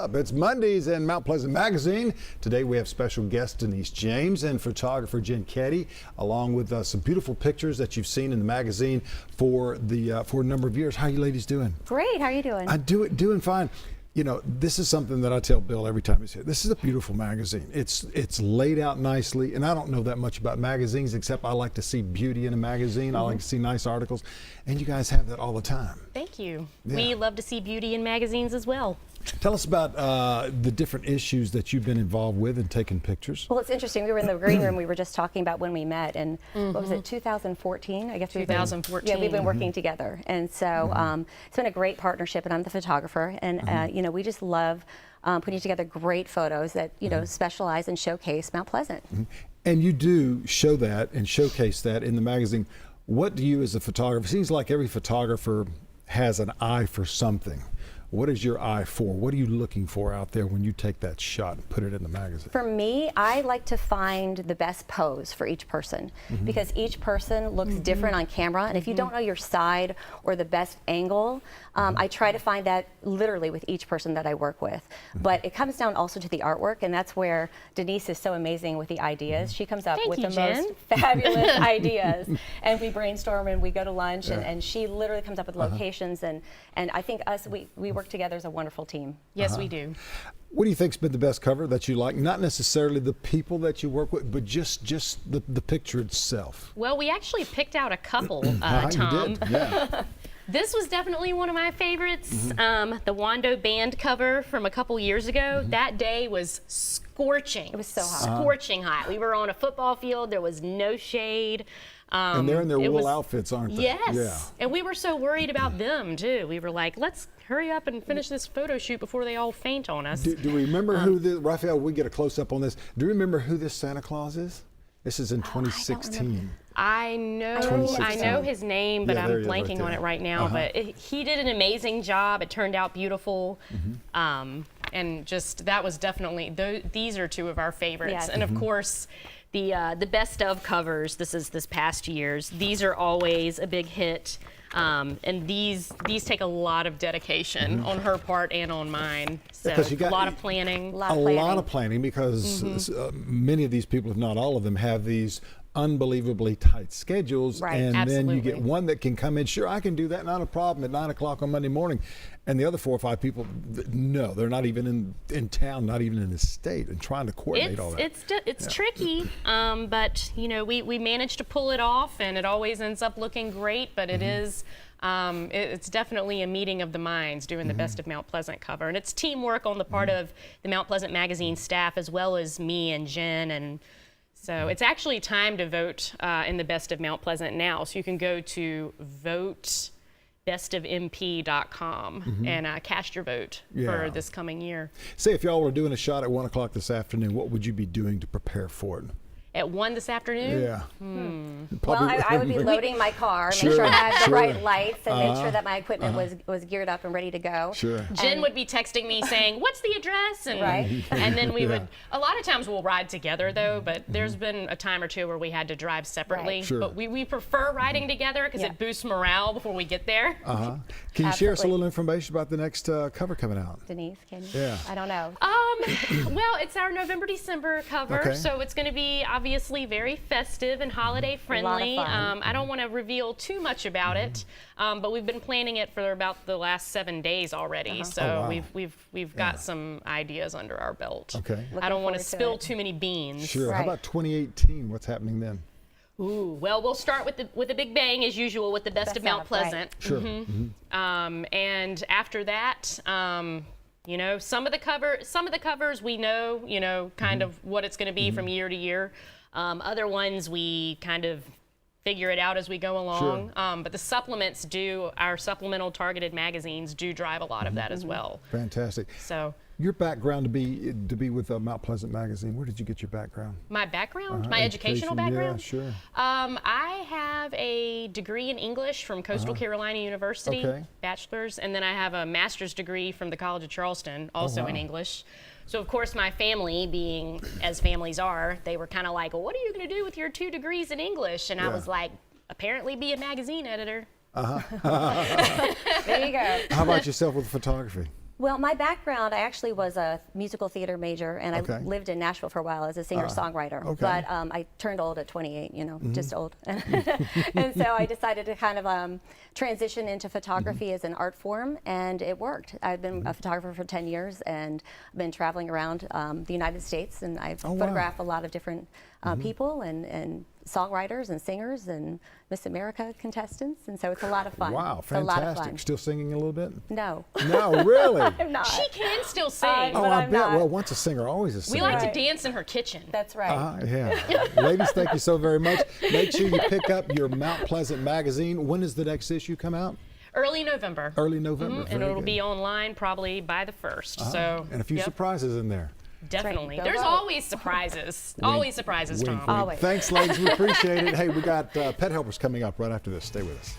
It's Mondays in Mount Pleasant Magazine. Today we have special guest Denise James and photographer Jenn, along with some beautiful pictures that you've seen in the magazine for a number of years. How are you ladies doing? Great. How are you doing? I'm doing fine. You know, this is something that I tell Bill every time he's here. This is a beautiful magazine. It's laid out nicely, and I don't know that much about magazines, except I like to see beauty in a magazine. I like to see nice articles, and you guys have that all the time. Thank you. Yeah. We love to see beauty in magazines as well. Tell us about the different issues that you've been involved with and taking pictures. Well, it's interesting. We were in the green room. We were just talking about when we met, and what was it, 2014? I guess 2014. We've been working together, and so it's been a great partnership. And I'm the photographer, and you know, we just love putting together great photos that specialize and showcase Mount Pleasant. And you do show that and showcase that in the magazine. What do you, as a photographer? It seems like every photographer has an eye for something. What is your eye for? What are you looking for out there when you take that shot and put it in the magazine? For me, I like to find the best pose for each person because each person looks different on camera, and if you don't know your side or the best angle, I try to find that literally with each person that I work with. But it comes down also to the artwork, and that's where Denise is so amazing with the ideas. She comes up with the Jen. most fabulous ideas, and we brainstorm and we go to lunch, and she literally comes up with locations, and I think we work together as a wonderful team. Yes, we do. What do you think's been the best cover that you like? Not necessarily the people that you work with, but just the picture itself. Well, we actually picked out a couple, Tom. You did, yeah. This was definitely one of my favorites. The Wando band cover from a couple years ago. That day was scorching. It was so hot. Scorching hot. We were on a football field. There was no shade. And they're in their wool outfits, aren't they? Yes. Yeah. And we were so worried about them, too. We were like, let's hurry up and finish this photo shoot before they all faint on us. Do we remember who this, Raphael, we get a close-up on this. Do you remember who this Santa Claus is? This is in 2016. I know his name, but Yeah, I'm there he is right blanking there. on it right now. But he did an amazing job. It turned out beautiful. And just, that was definitely, these are two of our favorites. Yes. And of course, the best of covers, this past year's, these are always a big hit. And these take a lot of dedication on her part and on mine. So Because you got a lot of planning. A lot of planning because many of these people, if not all of them, have these unbelievably tight schedules, Right. and then you get Absolutely. one that can come in, sure, I can do that, not a problem, at 9 o'clock on Monday morning, and the other 4 or 5 people, no, they're not even in town, not even in the state, and trying to coordinate all that. It's tricky, but you know, we managed to pull it off, and it always ends up looking great. But it is, it's definitely a meeting of the minds doing the Best of Mount Pleasant cover, and it's teamwork on the part of the Mount Pleasant magazine staff as well as me and Jenn. And so it's actually time to vote in the Best of Mount Pleasant now. So you can go to votebestofmp.com and cast your vote for this coming year. Say if y'all were doing a shot at 1 o'clock this afternoon, what would you be doing to prepare for it? At 1 this afternoon? Yeah. Well, I would be loading my car, make sure I had the right lights, and make sure that my equipment was geared up and ready to go. Sure. Jenn would be texting me saying, what's the address? And, Right. and then we would, a lot of times we'll ride together though, but there's been a time or two where we had to drive separately. Right. Sure. But we prefer riding together because it boosts morale before we get there. Can you share us a Absolutely. little information about the next cover coming out? Denise, can you? Yeah. I don't know. Well, it's our November-December cover, Okay. so it's going to be obviously very festive and holiday friendly. fun. I don't want to reveal too much about it, but we've been planning it for about the last 7 days already. So Oh, wow. we've got some ideas under our belt. Okay. I don't want to forward to spill it. too many beans. Sure. How Right. about 2018? What's happening then? Ooh, well, we'll start with the big bang as usual with the Best of Mount of, right. Pleasant. Sure. And after that, you know, some of the covers we know, you know, kind of what it's going to be from year to year. Other ones we kind of figure it out as we go along. But the supplements our supplemental targeted magazines do drive a lot of that as well. Fantastic. So Your background to be with Mount Pleasant Magazine, where did you get your background? my background, my educational Education, background? Yeah, sure. I have a degree in English from Coastal Carolina University, Okay. bachelor's, and then I have a master's degree from the College of Charleston, also in wow. English. So of course my family, being as families are, they were kind of like, well, what are you going to do with your 2 degrees in English? And I Yeah. was like, apparently be a magazine editor. There you go. How about yourself with photography? Well, my background, I actually was a musical theater major, and Okay. I lived in Nashville for a while as a singer-songwriter. Okay. But I turned old at 28, you know, just old. And so I decided to kind of transition into photography as an art form, and it worked. I've been a photographer for 10 years, and I've been traveling around the United States, and I've wow. photographed a lot of different people and songwriters and singers and Miss America contestants, and so it's a lot of fun. Wow, It's a lot of fantastic. fun. Still singing a little bit? No. No, really? I'm not. She can still sing. Oh, but I I'm bet. not. Well, once a singer, always a singer. we like Right. to dance in her kitchen. That's right. Yeah. Ladies, thank you so very much. Make sure you pick up your Mount Pleasant magazine. When does the next issue come out? Early November. Early November. And Very it'll good. be online probably by the 1st. So And a few yep, surprises in there. definitely. Go There's vote. always surprises. Always surprises, Wink, Tom. wink. Always. Thanks, ladies. We appreciate it. Hey, we got Pet Helpers coming up right after this. Stay with us.